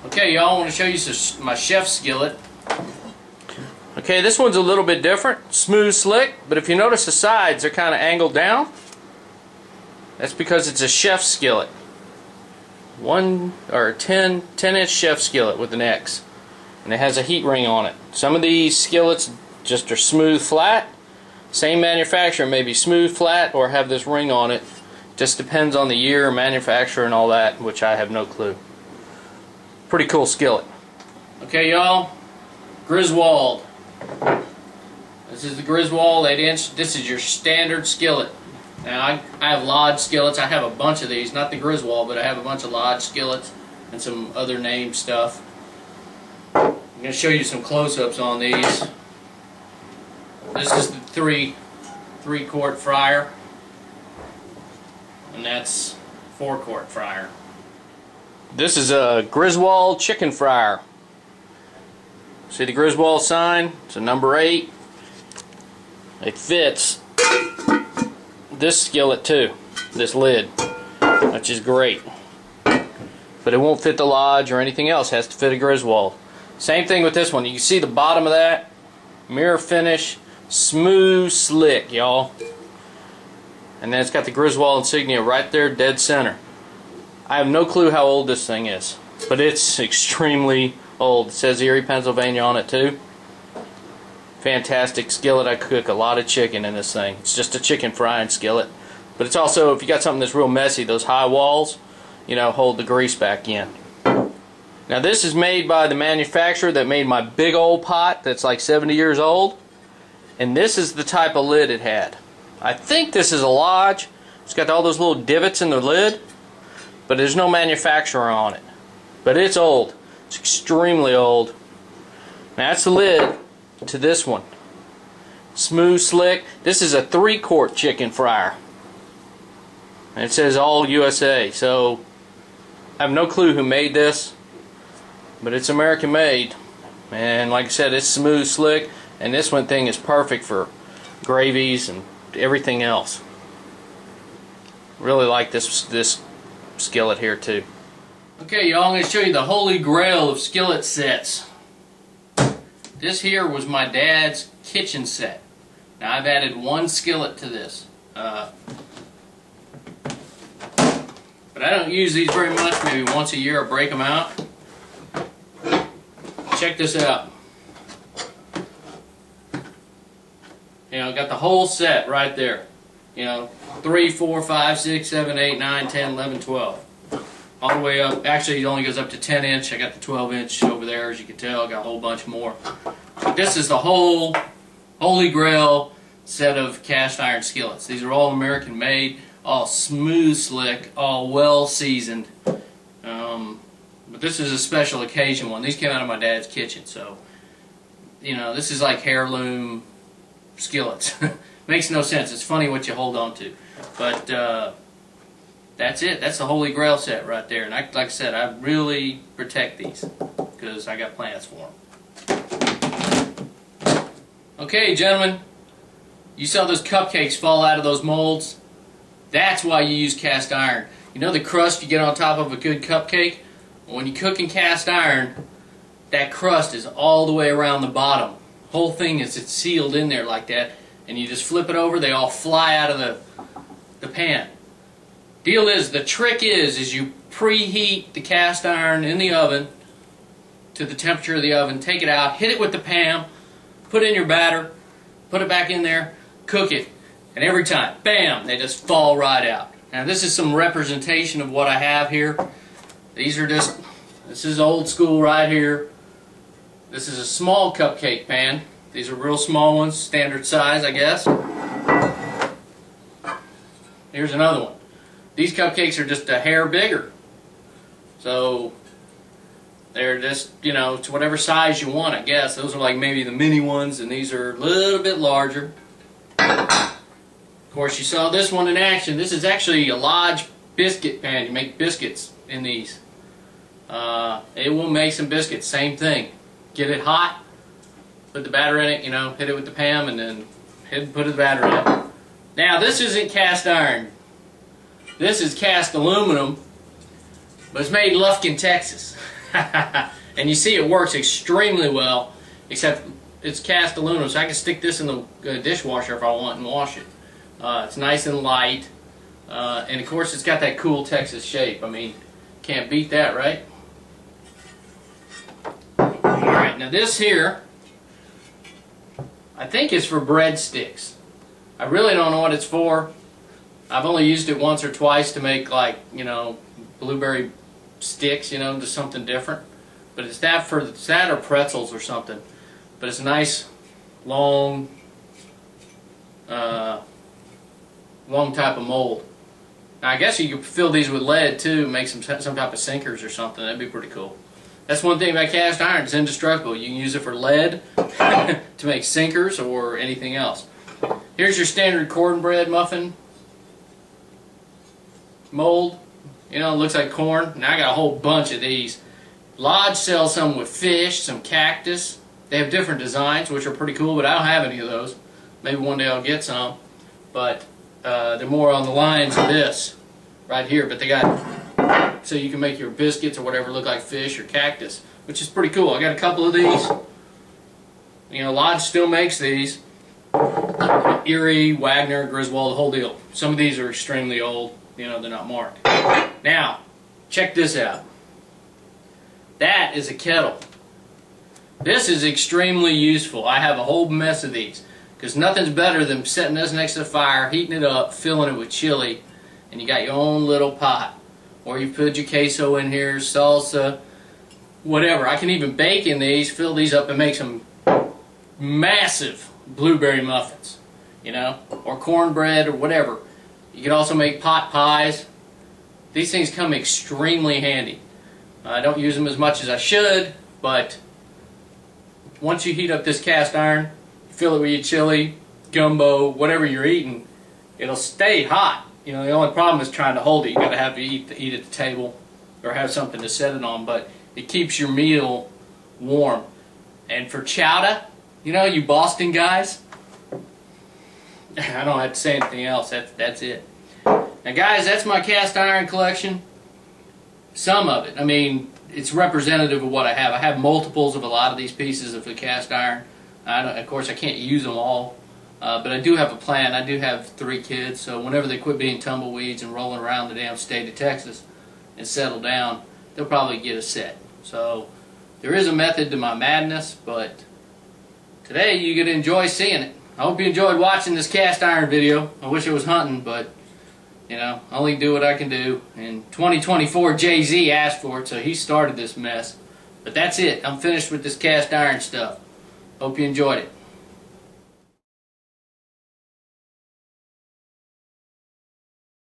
Okay, y'all, I want to show you my chef skillet. Okay, this one's a little bit different. Smooth, slick, but if you notice the sides are kind of angled down. That's because it's a chef skillet. 10-inch chef skillet with an X. And it has a heat ring on it. Some of these skillets just are smooth, flat. Same manufacturer may be smooth, flat, or have this ring on it. Just depends on the year, manufacturer, and all that, which I have no clue. Pretty cool skillet. Okay, y'all, Griswold. This is the Griswold 8-inch. This is your standard skillet. Now, I have Lodge skillets. I have a bunch of these. Not the Griswold, but I have a bunch of Lodge skillets and some other name stuff. I'm going to show you some close-ups on these. This is the 3-quart fryer. And that's 4-quart fryer. This is a Griswold chicken fryer. See the Griswold sign? It's a number 8. It fits this skillet too, this lid, which is great. But it won't fit the Lodge or anything else. It has to fit a Griswold. Same thing with this one. You can see the bottom of that. Mirror finish. Smooth, slick, y'all. And then it's got the Griswold insignia right there, dead center. I have no clue how old this thing is, but it's extremely old. It says Erie, Pennsylvania on it too. Fantastic skillet. I cook a lot of chicken in this thing. It's just a chicken frying skillet. But it's also, if you got something that's real messy, those high walls, you know, hold the grease back in. Now this is made by the manufacturer that made my big old pot that's like 70 years old. And this is the type of lid it had. I think this is a Lodge. It's got all those little divots in the lid. But there's no manufacturer on it. But it's old. It's extremely old. Now that's the lid to this one. Smooth, slick. This is a 3-quart chicken fryer. And it says all USA. So I have no clue who made this. But it's American made. And like I said, it's smooth, slick. And this one thing is perfect for gravies and everything else. Really like this skillet here too. Okay, y'all, I'm going to show you the holy grail of skillet sets. This here was my dad's kitchen set. Now I've added one skillet to this. But I don't use these very much. Maybe once a year I break them out. Check this out. You know, got the whole set right there. You know, 3, 4, 5, 6, 7, 8, 9, 10, 11, 12. All the way up. Actually, it only goes up to 10-inch. I got the 12-inch over there, as you can tell. I got a whole bunch more. But this is the whole holy grail set of cast iron skillets. These are all American made, all smooth, slick, all well seasoned. But this is a special occasion one. These came out of my dad's kitchen, so you know, this is like heirloom skillets. Makes no sense. It's funny what you hold on to. But that's it. That's the holy grail set right there. And like I said, I really protect these because I got plans for them. Okay, gentlemen, you saw those cupcakes fall out of those molds. That's why you use cast iron. You know the crust you get on top of a good cupcake? Well, when you cook in cast iron, that crust is all the way around the bottom. Whole thing is it's sealed in there like that. And you just flip it over, they all fly out of the pan. Deal is, the trick is you preheat the cast iron in the oven to the temperature of the oven, take it out, hit it with the pan, put in your batter, put it back in there, cook it, and every time, bam, they just fall right out. Now this is some representation of what I have here. These are just, this is old school right here. This is a small cupcake pan. These are real small ones, standard size, I guess. Here's another one. These cupcakes are just a hair bigger. So they're just, you know, to whatever size you want, I guess. Those are like maybe the mini ones, and these are a little bit larger. Of course, you saw this one in action. This is actually a large biscuit pan. You make biscuits in these. It will make some biscuits. Same thing. Get it hot, put the batter in it, you know, hit it with the pan, and then put the batter in it. Now, this isn't cast iron. This is cast aluminum, but it's made in Lufkin, Texas. And you see it works extremely well, except it's cast aluminum, so I can stick this in the dishwasher if I want and wash it. It's nice and light, and of course it's got that cool Texas shape. I mean, can't beat that, right? Alright, now this here, I think is for breadsticks. I really don't know what it's for. I've only used it once or twice to make, like, you know, blueberry sticks, you know, just something different. But it's that or pretzels or something. But it's a nice, long type of mold. Now I guess you could fill these with lead too, make some type of sinkers or something. That'd be pretty cool. That's one thing about cast iron. It's indestructible. You can use it for lead to make sinkers or anything else. Here's your standard cornbread muffin mold. You know, it looks like corn. Now I got a whole bunch of these. Lodge sells some with fish, some cactus. They have different designs, which are pretty cool, but I don't have any of those. Maybe one day I'll get some. But they're more on the lines of this right here. But they got, so you can make your biscuits or whatever look like fish or cactus, which is pretty cool. I got a couple of these. You know, Lodge still makes these. Erie, Wagner, Griswold, the whole deal. Some of these are extremely old. You know, they're not marked. Now, check this out. That is a kettle. This is extremely useful. I have a whole mess of these, because nothing's better than setting this next to the fire, heating it up, filling it with chili, and you got your own little pot. Or you put your queso in here, salsa, whatever. I can even bake in these, fill these up, and make some massive blueberry muffins, you know, or cornbread or whatever. You can also make pot pies. These things come extremely handy. I don't use them as much as I should, but once you heat up this cast iron, fill it with your chili, gumbo, whatever you're eating, it'll stay hot. You know, the only problem is trying to hold it. You got to have to eat at the table or have something to set it on, but it keeps your meal warm. And for chowder, you know, you Boston guys, I don't have to say anything else. That's it. Now, guys, that's my cast iron collection. Some of it. I mean, it's representative of what I have. I have multiples of a lot of these pieces of the cast iron. Of course, I can't use them all, but I do have a plan. I do have 3 kids, so whenever they quit being tumbleweeds and rolling around the damn state of Texas and settle down, they'll probably get a set. So there is a method to my madness, but today you get to enjoy seeing it. I hope you enjoyed watching this cast iron video. I wish I was hunting, but you know, I only do what I can do. In 2024, Jay-Z asked for it, so he started this mess. But that's it. I'm finished with this cast iron stuff. Hope you enjoyed it.